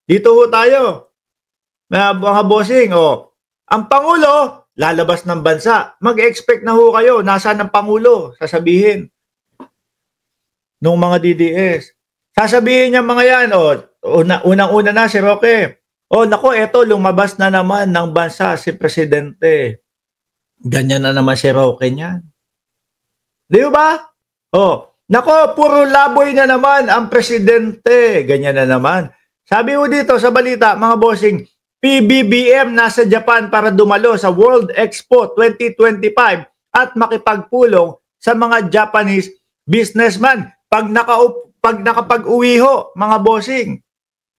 Dito ho tayo, mga bossing, ang Pangulo, lalabas ng bansa. Mag-expect na ho kayo, nasaan ang Pangulo? Sasabihin nung mga DDS. Sasabihin niya mga yan, unang-una na si Roque. Nako, eto, lumabas na naman ng bansa si Presidente. Ganyan na naman si Roque niyan. Di ba? Nako, puro laboy na naman ang Presidente. Ganyan na naman. Sabi mo dito sa balita, mga bossing, PBBM nasa Japan para dumalo sa World Expo 2025 at makipagpulong sa mga Japanese businessman. Pag nakapag-uwi ho, mga bossing,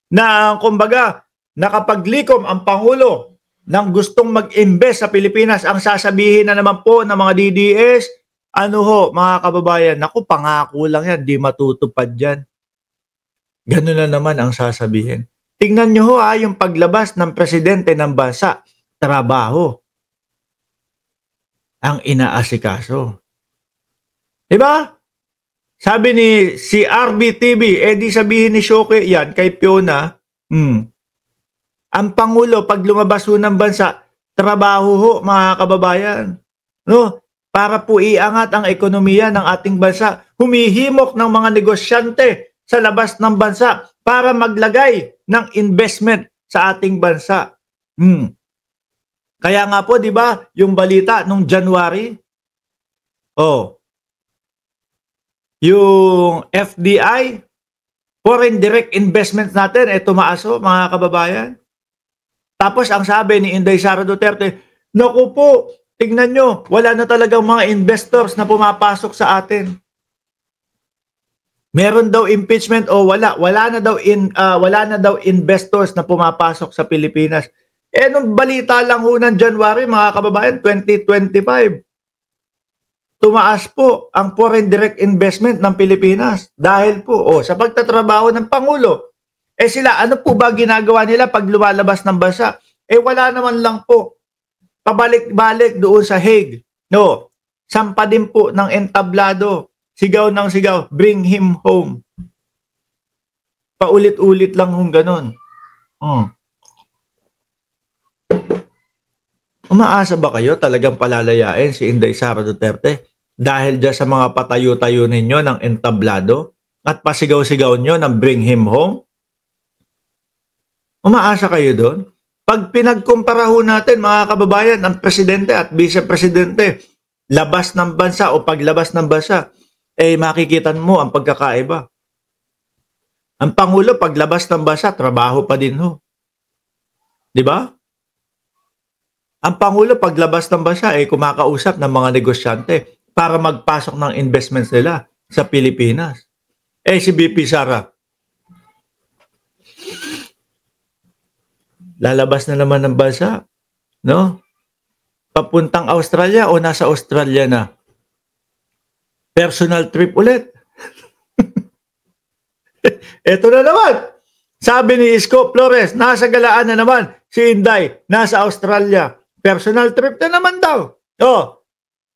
na kumbaga, nakapaglikom ang Pangulo ng gustong mag-invest sa Pilipinas, ang sasabihin na naman po ng mga DDS, mga kababayan, naku, pangako lang yan, di matutupad yan. Ganun na naman ang sasabihin. Tingnan nyo ho yung paglabas ng presidente ng bansa, trabaho ang inaasikaso. Diba? Sabi ni si RBTV, di sabihin ni Shoke yan kay Fiona, ang Pangulo pag lumabas ho ng bansa, trabaho ho, mga kababayan. No? Para po iangat ang ekonomiya ng ating bansa. Humihimok ng mga negosyante sa labas ng bansa para maglagay ng investment sa ating bansa. Kaya nga po, di ba, yung balita nung January, yung FDI, foreign direct investment natin, tumaas ho, mga kababayan. Tapos ang sabi ni Inday Sara Duterte, naku po, tignan nyo, wala na talagang mga investors na pumapasok sa atin. Meron daw impeachment o wala na daw investors na pumapasok sa Pilipinas. Nung balita lang ho ng January, mga kababayan, 2025, tumaas po ang foreign direct investment ng Pilipinas dahil po sa pagtatrabaho ng Pangulo. Sila, ano po ba ginagawa nila pag lumalabas ng bansa? Wala naman lang po. Pabalik-balik doon sa Hague. No, sampa din po ng entablado. Sigaw ng sigaw, bring him home. Paulit-ulit lang hong ganon. Umaasa ba kayo talagang palalayain si Inday Sara Duterte dahil dyan sa mga patayo-tayo ninyo ng entablado at pasigaw-sigaw nyo ng bring him home? Umaasa kayo doon? Pag pinagkumpara ho natin, mga kababayan, ang presidente at vice-presidente, labas ng bansa o paglabas ng bansa, makikita mo ang pagkakaiba. Ang Pangulo, paglabas ng bansa, trabaho pa din ho. Di ba? Ang Pangulo, paglabas ng bansa, kumakausap ng mga negosyante para magpasok ng investments nila sa Pilipinas. Si BP Sara, lalabas na naman ng bansa, no? Papuntang Australia o nasa Australia na? Personal trip ulit. Ito na naman. Sabi ni Isko Flores, nasa galaan na naman. Si Inday, nasa Australia. Personal trip na naman daw.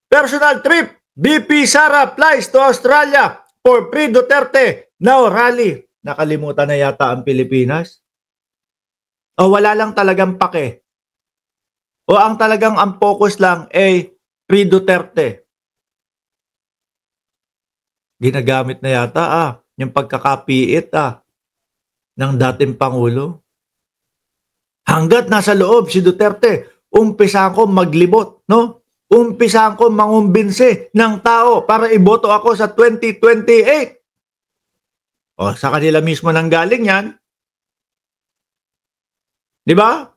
Personal trip. BP Sara flies to Australia for pre-Duterte now rally. Nakalimutan na yata ang Pilipinas. Wala lang talagang pake. Ang talagang ang focus lang pre-Duterte. Ginagamit na yata yung pagkakapiit ng dating Pangulo. Hanggat nasa loob si Duterte, umpisahan ko maglibot, no? Umpisahan ko mangumbinsi ng tao para iboto ako sa 2028. Sa kanila mismo nang galing yan. Di ba?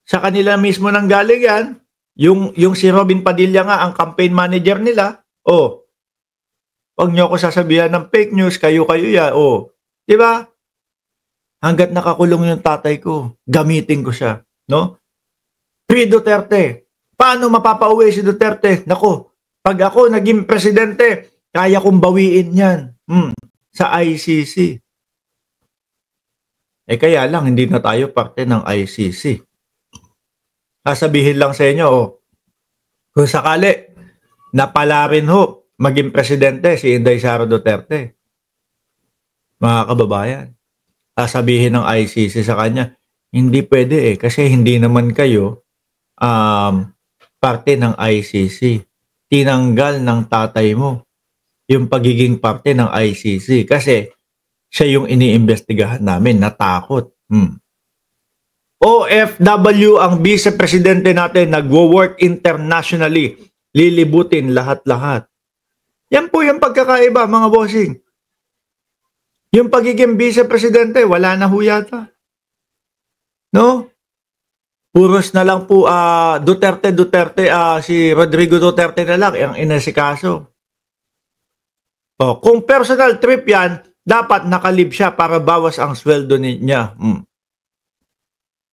Sa kanila mismo nang galing yan. Yung si Robin Padilla nga, ang campaign manager nila, wag niyo ako sasabihan ng fake news, kayo-kayo yan. Di ba? Hanggat nakakulong yung tatay ko, gamitin ko siya. No? Pre-Duterte. Paano mapapauwi si Duterte? Nako, pag ako naging presidente, kaya kong bawiin yan sa ICC. Kaya lang, hindi na tayo parte ng ICC. Sasabihin lang sa inyo, kung sakali, napala rin ho, maging presidente si Inday Sara Duterte. Mga kababayan. Sasabihin ng ICC sa kanya, hindi pwede kasi hindi naman kayo parte ng ICC. Tinanggal ng tatay mo yung pagiging parte ng ICC kasi siya yung iniimbestigahan namin, natakot. OFW ang vice-presidente natin, nagwo-work internationally, lilibutin lahat-lahat. Yan po yung pagkakaiba, mga bossing. Yung pagiging vice-presidente, wala na ho yata. No? Puros na lang po Duterte, si Rodrigo Duterte na lang ang inasikaso. Kung personal trip yan, dapat nakalib siya para bawas ang sweldo niya.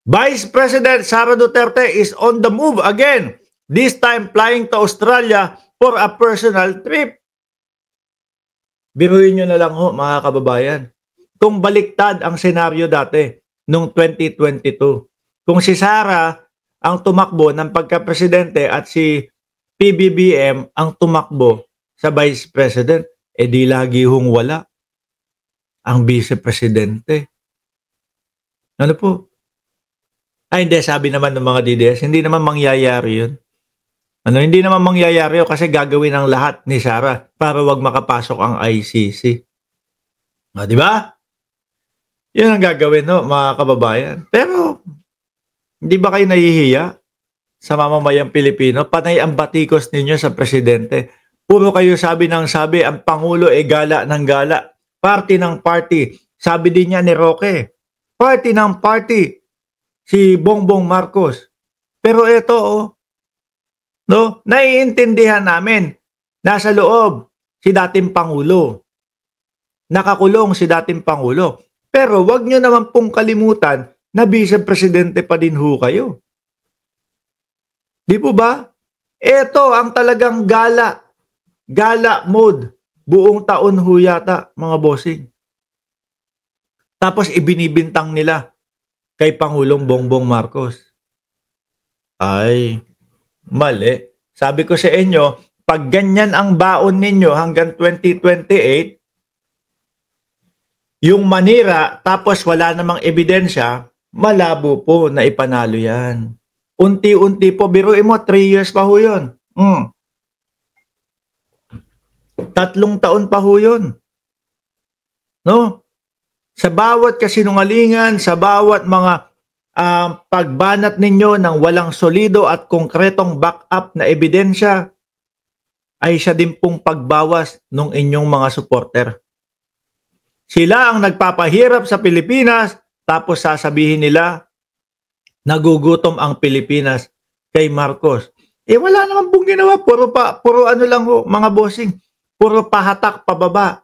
Vice President Sara Duterte is on the move again, this time flying to Australia for a personal trip. Biruin nyo na lang ho, mga kababayan. Kung baliktad ang senaryo dati, noong 2022. Kung si Sara ang tumakbo ng pagka-presidente at si PBBM ang tumakbo sa Vice President, di lagi hong wala ang Vice-Presidente. Ano po? Hindi, sabi naman ng mga DDS, hindi naman mangyayari yun. Hindi naman mangyayari yun kasi gagawin ang lahat ni Sara para wag makapasok ang ICC. Di ba? Yun ang gagawin, no, mga kababayan. Pero, hindi ba kayo nahihiya sa mamamayang Pilipino? Panay ang batikos ninyo sa presidente. Puro kayo sabi ng sabi, ang Pangulo gala ng gala. Party ng party. Sabi din niya ni Roque, party ng party si Bongbong Marcos. Pero ito, no, naiintindihan namin, nasa loob si dating Pangulo. Nakakulong si dating Pangulo. Pero wag nyo naman pong kalimutan na vice-presidente pa din ho kayo. Di po ba? Ito ang talagang gala. Gala mode. Buong taon ho yata, mga bossing. Tapos ibinibintang nila kay Pangulong Bongbong Marcos. Ay, mali. Sabi ko sa inyo, pag ganyan ang baon ninyo hanggang 2028, yung manira tapos wala namang ebidensya, malabo po na ipanalo yan. Unti-unti po, biruin mo, 3 years pa ho yun. 3 taon pa ho yun. No? Sa bawat kasinungalingan, sa bawat mga pagbanat ninyo ng walang solido at konkretong backup na ebidensya, ay siya din pong pagbawas ng inyong mga supporter. Sila ang nagpapahirap sa Pilipinas, tapos sasabihin nila, nagugutom ang Pilipinas kay Marcos. Wala naman pong ginawa, puro ano lang ho, mga bossing, puro pahatak pababa.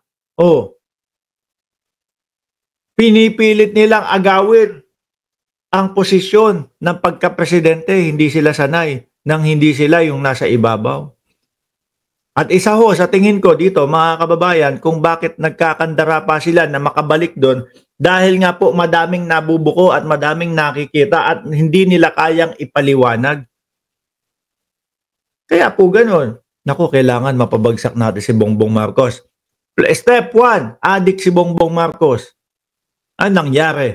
Pinipilit nilang agawin ang posisyon ng pagka-presidente, hindi sila sanay, nang hindi sila yung nasa ibabaw. At isa ho, sa tingin ko dito, mga kababayan, kung bakit nagkakandara pa sila na makabalik doon, dahil nga po madaming nabubuko at madaming nakikita at hindi nila kayang ipaliwanag. Kaya po ganun. Naku, kailangan mapabagsak natin si Bongbong Marcos. Step 1, adik si Bongbong Marcos. Anong nangyari?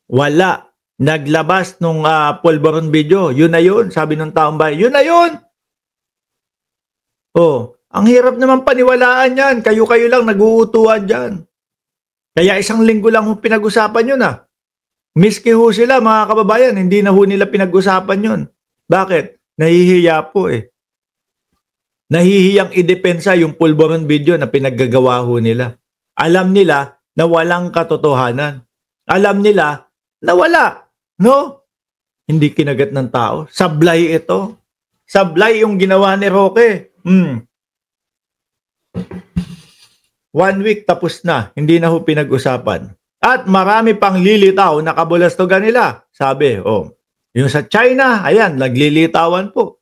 Wala. Naglabas nung pulveron video. Yun na yun. Sabi ng taong bayan, yun na yun. Ang hirap naman paniwalaan yan. Kayo-kayo lang nag-uutuan dyan. Kaya 1 linggo lang pinag-usapan yun . Miski ho sila, mga kababayan, hindi na ho nila pinag-usapan yun. Bakit? Nahihiya po Nahihiyang idepensa yung pulveron video na pinaggagawa ho nila. Alam nila na walang katotohanan. Alam nila na wala. No? Hindi kinagat ng tao. Sablay ito. Sablay yung ginawa ni Roque. 1 week tapos na. Hindi na ho pinag-usapan. At marami pang lilitaw na kabulastugan nila. Sabi, yung sa China, ayan, naglilitawan po.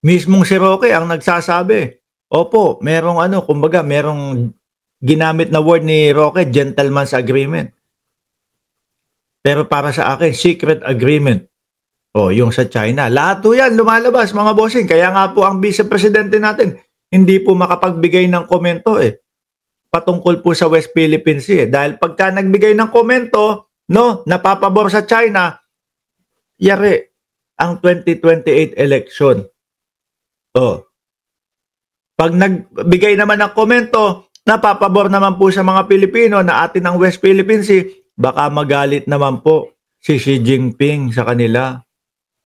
Mismong si Roque ang nagsasabi. Opo, merong kumbaga, merong ginamit na word ni Roque, gentleman's agreement. Pero para sa akin, secret agreement. Yung sa China. Lahat po yan lumalabas, mga bossing. Kaya nga po ang vice-presidente natin, hindi po makapagbigay ng komento patungkol po sa West Philippine Sea. Dahil pagka nagbigay ng komento, no, napapabor sa China, yari ang 2028 election. Oh. Pag nagbigay naman ng komento, napapabor naman po sa mga Pilipino na atin ang West Philippine Sea, baka magalit naman po si Xi Jinping sa kanila.